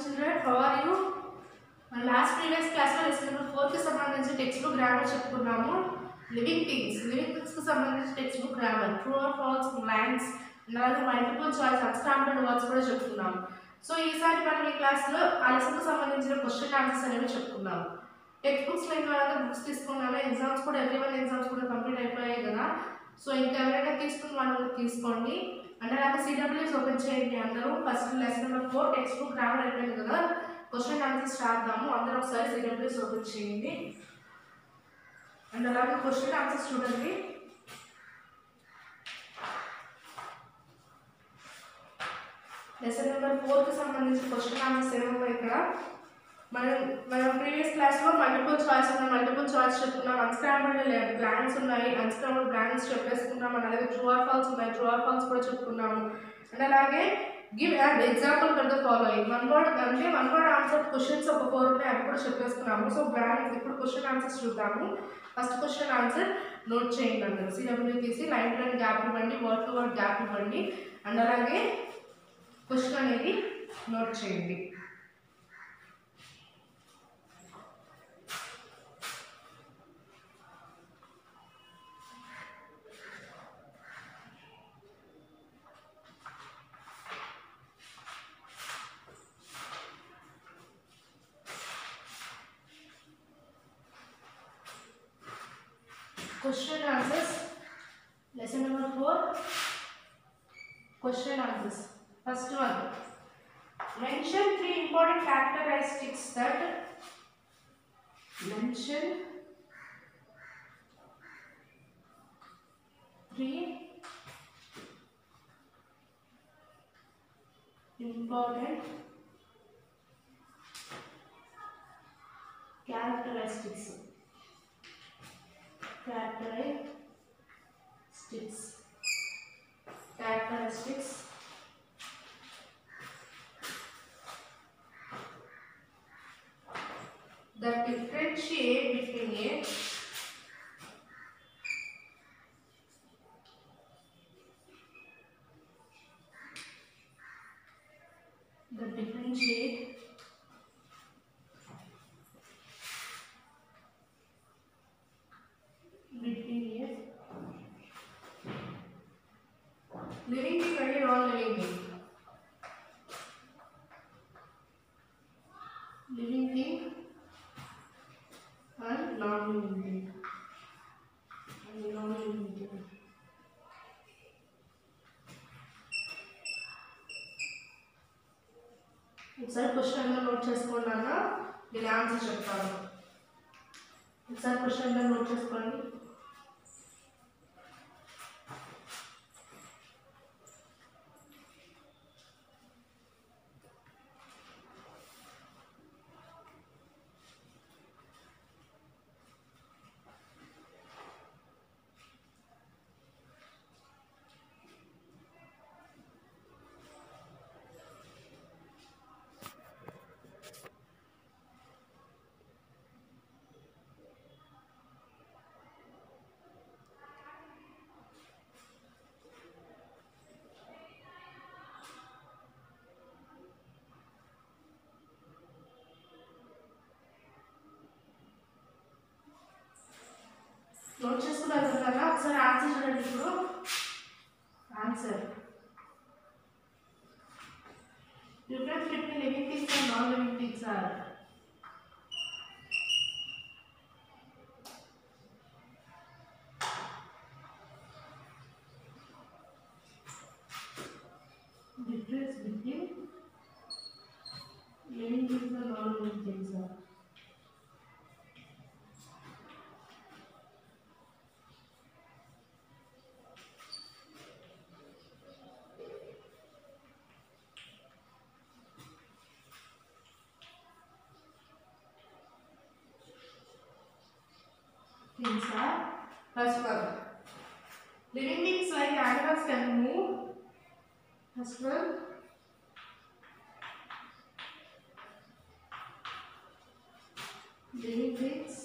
children, how are you? Last previous class లో lesson number 4 కి సంబంధించి టెక్స్ట్ బుక్ గ్రామర్ చెప్పుకున్నాము. లివింగ్ థింగ్స్ కి సంబంధించి text book grammar, true or false, blanks, అలాగే మల్టిపుల్ చాయిస్, అన్స్టాండర్డ్ వర్డ్స్ కూడా చెప్పుకున్నాము. సో ఈసారి మనం ఈ క్లాస్ లో ఆ లెసన్ కి సంబంధించిన క్వశ్చన్ ఆన్సర్స్ అనేవి చెప్పుకున్నాము. టెక్స్ట్ బుక్స్ లేని వాళ్ళంతా బుక్స్ తీసుకున్నాము. ఎగ్జామ్స్ కూడా ఎవ్రీవన్ ఎగ్జామ్స్ కూడా కంప్లీట్ అయిపోయాయి కదా. సో ఇంకా ఎవరైనా తీసుకున్న వాళ్ళు తీసుకోండి. అంటే నాకు సిడబ్ల్యూఎస్ ఓపెన్ చేయండి అందరూ. First lesson number 4 text book grammar అయిపోయింది కదా. క్వశ్చన్ ఆన్సర్స్ రాద్దాము. అందరూ ఒకసారి సిడబ్ల్యూఎస్ ఓపెన్ చేయండి అండ్ అలాగే క్వశ్చన్ ఆన్సర్స్ చూడండి. లెసన్ నెంబర్ 4 కి సంబంధించి క్వశ్చన్ ఆన్సర్స్ ఏమో ఇక్కడ మనం ప్రీవియస్ క్లాస్ లో మల్టిపుల్ చాయిస్ చెప్పుకున్నాం. అన్స్క్రాంబుల్డ్ బ్లాంక్స్ ఉన్నాయి, అన్స్క్రాంబుల్డ్ బ్లాంక్స్ చెప్పేసుకున్నాం. అండ్ అలాగే ట్రూ ఆర్ ఫాల్స్ ఉన్నాయి, ట్రూ ఆర్ ఫాల్స్ కూడా చెప్పుకున్నాము. అండ్ అలాగే give and example for the following, one word answer questions ఒక 4 ఉన్నాయి, అవి కూడా చెప్పేసుకున్నాము. సో బ్లాంక్స్ ఇప్పుడు క్వశ్చన్ ఆన్సర్స్ చూద్దాము. ఫస్ట్ క్వశ్చన్ ఆన్సర్ నోట్ చేయండి అందరూ. సిడబ్ల్యూ తీసి లైన్ టు లైన్ గ్యాప్ ఇవ్వండి, వర్డ్ టు వర్డ్ గ్యాప్ ఇవ్వండి. అండ్ అలాగే క్వశ్చన్ అనేది నోట్ చేయండి. Question answers, lesson number 4, question answers. First one, mention 3 important characteristics that mention 3 important characteristics that differentiate between a living thing and a non-living thing. Living thing and non-living thing. ఒకసారి question note చేసుకోండి అన్న, నేను answer చెప్తాను. ఒకసారి question note చేసుకోండి. Note చేసుకున్నారు కదా, ఒకసారి ఆన్సర్ చూడండి. ఇప్పుడు answer difference between living things and non living things are difference between living things and non-living things are first one, living things like animals can move. First one, living things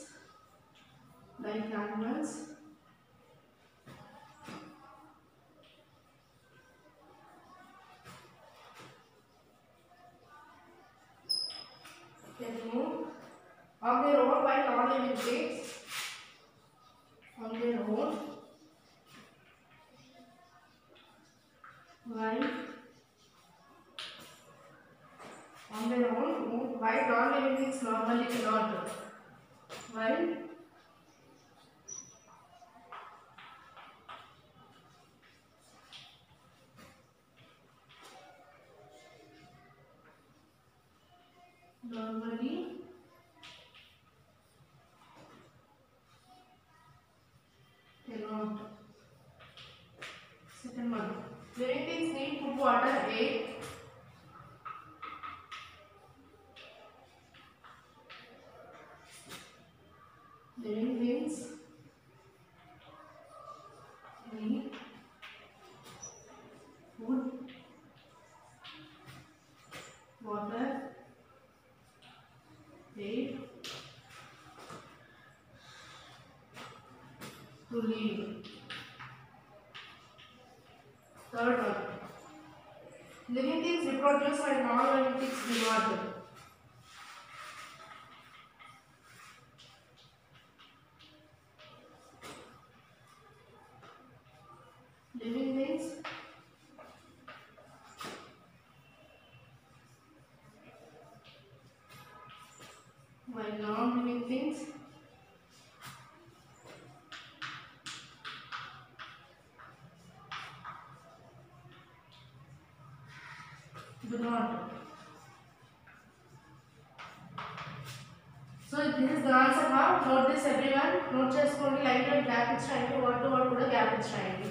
like animals their own by non-living things. On their own by why non-living things normally cannot. Why normally cannot. Second one. Living things need food, water, air. Living things need food, water, air to live. Third one. Living things reproduce and non-living things do not. Living things while non-living things do not. So this is the answer. Now note this everyone. Note చేసుకోండి light లో gap ఇచ్చేయండి, word to word కూడా gap ఇచ్చేయండి.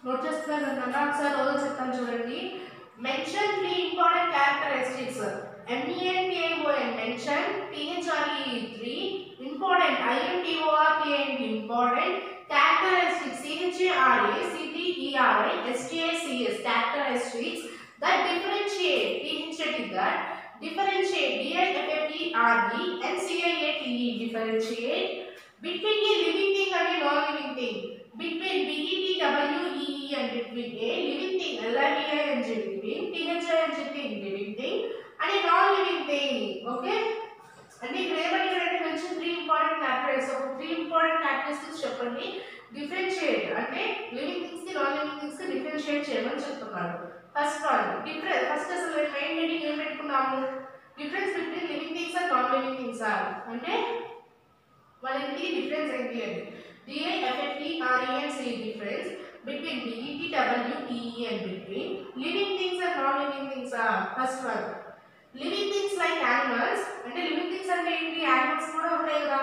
Note చేస్తున్నారన్న ఒకసారి రోజు చెప్తాను చూడండి. Mention 3 important characteristics. MENTION mention, THRE 3 important, INTORKN important, characteristics CHARA CTERI STICS characteristics that differentiate, THT that differentiate, DIFFERE NCIATE differentiate between a living thing and a non-living thing, between BETWEE and between a living thing, LIVING living thing, THING living thing and a non-living thing. Okay? And if you mention 3 important characteristics, so 3 important characteristics చెప్పండి. Differentiate అంటే living things కి non living things కి differentiate చేయమని చెప్తున్నాడు. First one difference. First అసలు main heading ఏం పెట్టుకున్నాము? Difference between living things and non living things అంటే వాళ్ళకి డిఫరెన్స్ ఏంటి అని. DIFFERENC difference between BETWEE and between living things and non living things are. First one, living things like animals అంటే living things అంటే ఏంటి? animals కూడా ఉంటాయి కదా.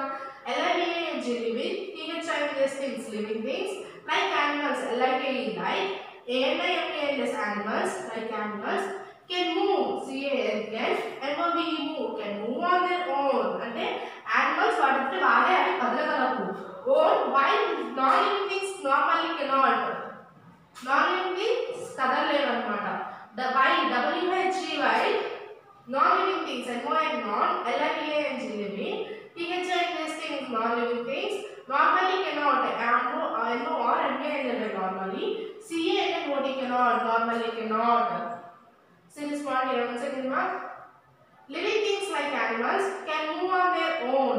LIVING living, THINGS things living things like animals, LIKE like, ANIMALS animals like animals can move, can move on their own అంటే animals వాటికి వాడే అవి కదలగలవు. Own while non-living things normally cannot. Non-living things కదలలేవు అన్నమాట. The while while non-living things non, LIVING living, THINGS things non-living things normally cannot. NO or NALL normally, CANOT cannot, normally cannot. See this point here, one second mark. Living things like animals can move on their own,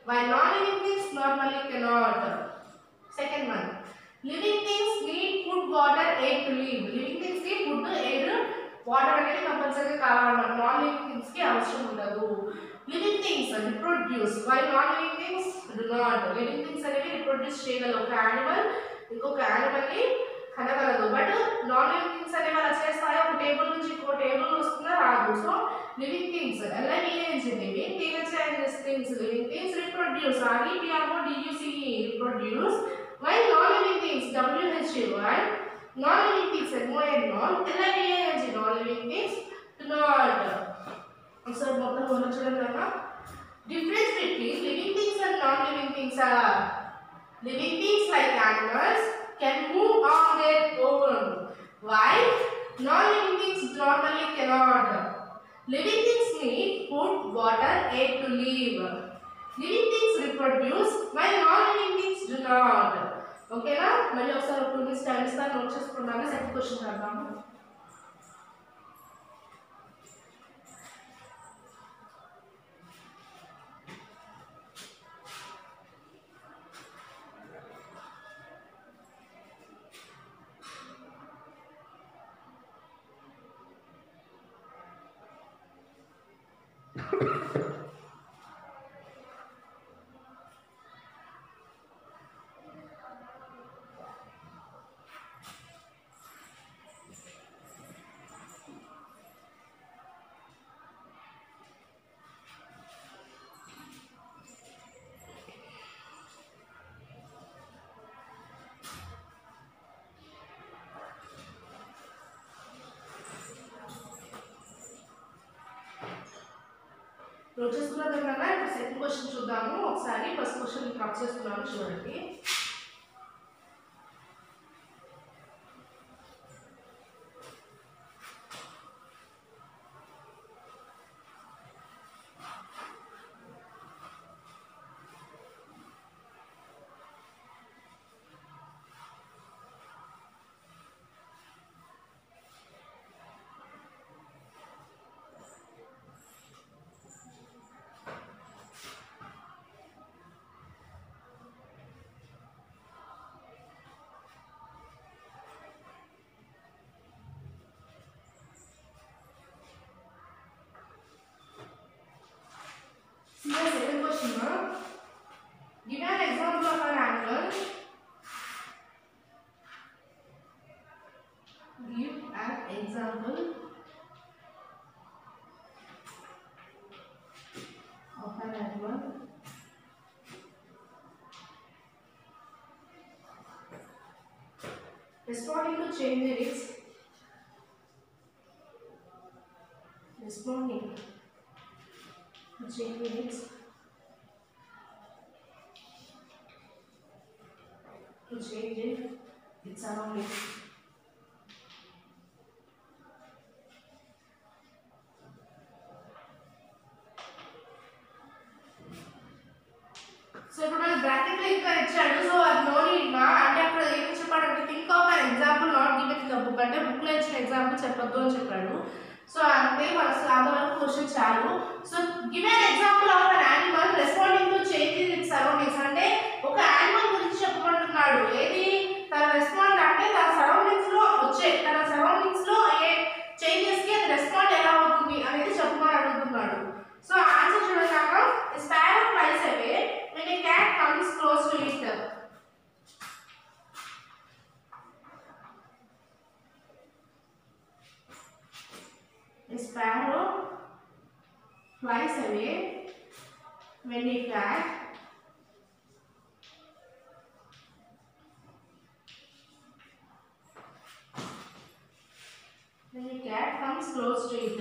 while non-living things normally cannot. Second one, living things need food, water, air to live. Living things need food, air, water అనేది కంపల్సరీగా కావాలన్నమాట. Non living things కి అవసరం ఉండదు. Living things reproduce while non-living things do not. Living things అనేవి reproduce చేయగలవు. ఒక animal ఇంకొక యానిమల్ ని కనగలదు. బట్ నాన్ లివింగ్ థింగ్స్ అనేవి అలా చేస్తాయి. ఒక టేబుల్ నుంచి ఇంకో టేబుల్ వస్తుందా రాదు. So living things LIVING living things living things reproduce REPRODUCE reproduce while non-living things WHY non-living things non LIVING non-living things do not. So మొత్తం మనం చూడండి కదా. Difference between living things and non-living things are living things like animals can move on their own while non-living things normally cannot. Living things need food, water, air to live. Living things reproduce while non-living things do not. Okay na? మళ్ళీ ఒకసారి 2 minutes time ఇస్తాను, note చేసుకున్నాను. Second question చేద్దాము. Note చేసుకున్నారు కదా. ఇప్పుడు second question చూద్దాము ఒకసారి. ఫస్ట్ క్వశ్చన్ కట్ చేసుకున్నాను చూడండి. See the second question. Give an example of an animal. Give an example of an animal responding to change in its surroundings. So ఇప్పుడు bracket లో ఇంకా ఇచ్చాడు. సో అది నో నీడ్ నా అంటే అక్కడ ఏం చెప్పాడంటే think of an example not given in the book అంటే బుక్ లో ఇచ్చిన ఎగ్జాంపుల్ చెప్పొద్దు అని చెప్పాడు. సో అంతే మనసు అంతవరకు క్వశ్చన్ చాలు. So give an example of an animal responding to change in its surroundings అంటే ఒక యానిమల్ గురించి చెప్పమంటున్నాడు. ఏది తన రెస్పాండ్ అంటే తన సరౌండింగ్స్ లో వచ్చే తన సరౌండింగ్స్ లో అయ్యే చేంజెస్ కి అది రెస్పాండ్ ఎలా అవుతుంది అనేది చెప్పమని అడుగుతున్నాడు. సో ఆన్సర్ చూడగాక sparrow flies away when a cat comes close to it. A sparrow flies away when a cat comes close to it.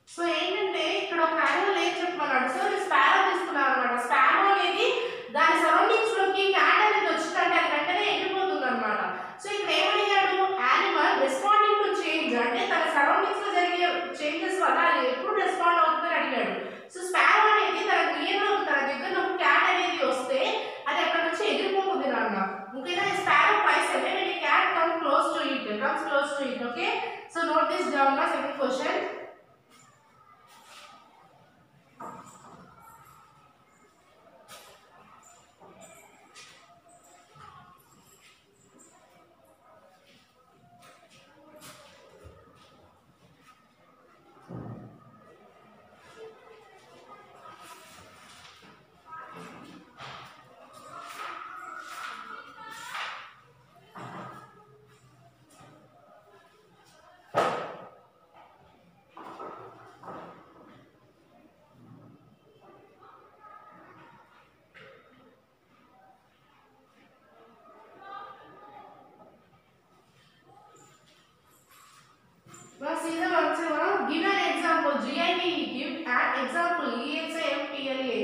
So ఏంటంటే ఇక్కడ ఒక యానిమల్ ఏం చెప్పమన్నాడు. సో స్పారో తీసుకున్నాను అనమాట. స్పారో అనేది దాని సరౌండింగ్స్ లోకి క్యాట్ అనేది వచ్చిందంటే అది వెంటనే ఎగిరిపోతుంది అనమాట. సో ఇక్కడ ఏమడిగాడు, యానిమల్ రెస్పాండింగ్ టు చేంజ్ అంటే తన సరౌండింగ్స్ లో జరిగే చేంజెస్ వల్ల అది ఎప్పుడు రెస్పాండ్ అవుతుందని అడిగాడు. సో స్పారో అనేది తన నియర్ లో తన దగ్గర క్యాట్ అనేది వస్తే అది అక్కడ నుంచి ఎగిరిపోతుంది నాన్న. ఓకేనా. Sparrow flies away when a cat comes close to it. Okay. So note this down. Now second question.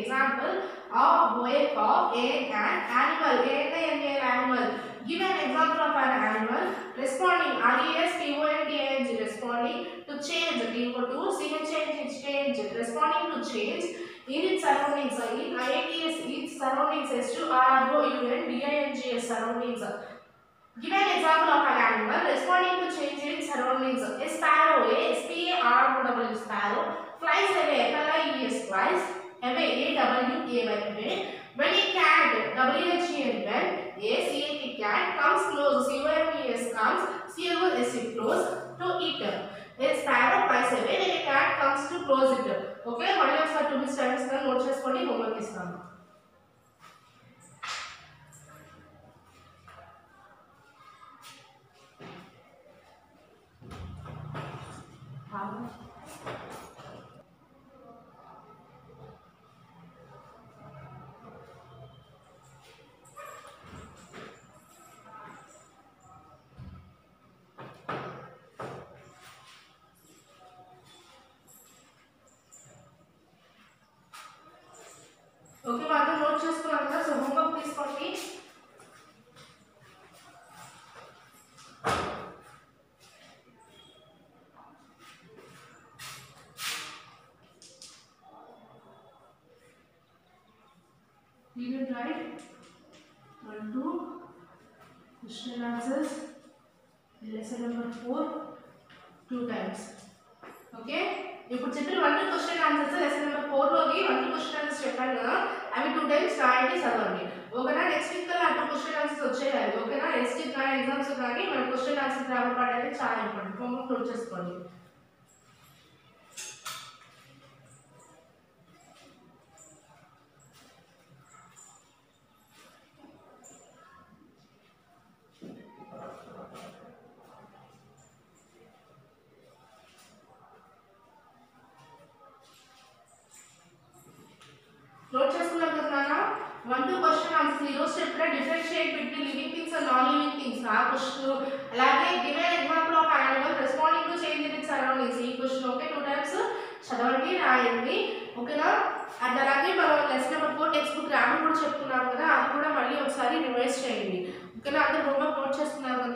example of way of an animal. An animal. Give an example of an animal responding. RESPONDING responding to change. Change. Responding to change in its surroundings. In IATS its surroundings. SURROUNDINGS surroundings. Give an example of an animal responding to change in its surroundings. A sparrow. SPARROW sparrow flies away. FLIES flies away. AWAY. When a cat, WHEN, a cat comes close, COMES comes, CLOS close to it. A sparrow flies away when a cat comes to close it. Okay, one of our to be studies can note cheskoni homework istamu. Okay, మాత్రం note చేసుకున్నాం కదా. So homework తీసుకోండి. You will write 1, 2 question answers lesson number 4 2 times. Okay, ఇప్పుడు చెప్పిన 1 question answers lesson number 4 లోకి 1 question answers చెప్పాను కదా, అవి 2 టైమ్స్ రాయండి, చదవండి. ఓకేనా? నెక్స్ట్ వీక్ కల్లా 2 క్వశ్చన్ ఆన్సర్స్ వచ్చేయాలి. ఓకేనా? నెక్స్ట్ వీక్ కానీ ఎగ్జామ్స్ కానీ మన క్వశ్చన్ ఆన్సర్స్ రావడం అనేది చాలా ఇంపార్టెంట్. హోంవర్క్ నోట్ చేసుకోండి. నోట్ చేసుకున్నాం కదా. 1 2 క్వశ్చన్ ఆన్సర్స్ ఈ రోజు చెప్పిన differentiate between living things and non living things ఆ క్వశ్చన్, అలాగే give an example of animal responding to change in it's surroundings ఈ క్వశ్చన్. ఓకే, 2 టైమ్స్ చదవండి, రాయండి. ఓకేనా? అండ్ అలాగే మనం lesson number 4 text book grammar కూడా చెప్పుకున్నాం కదా, అది కూడా మళ్ళీ ఒకసారి రివైజ్ చేయండి. ఓకేనా? అందరూ హోంవర్క్ నోట్ చేసుకున్నారు కదా.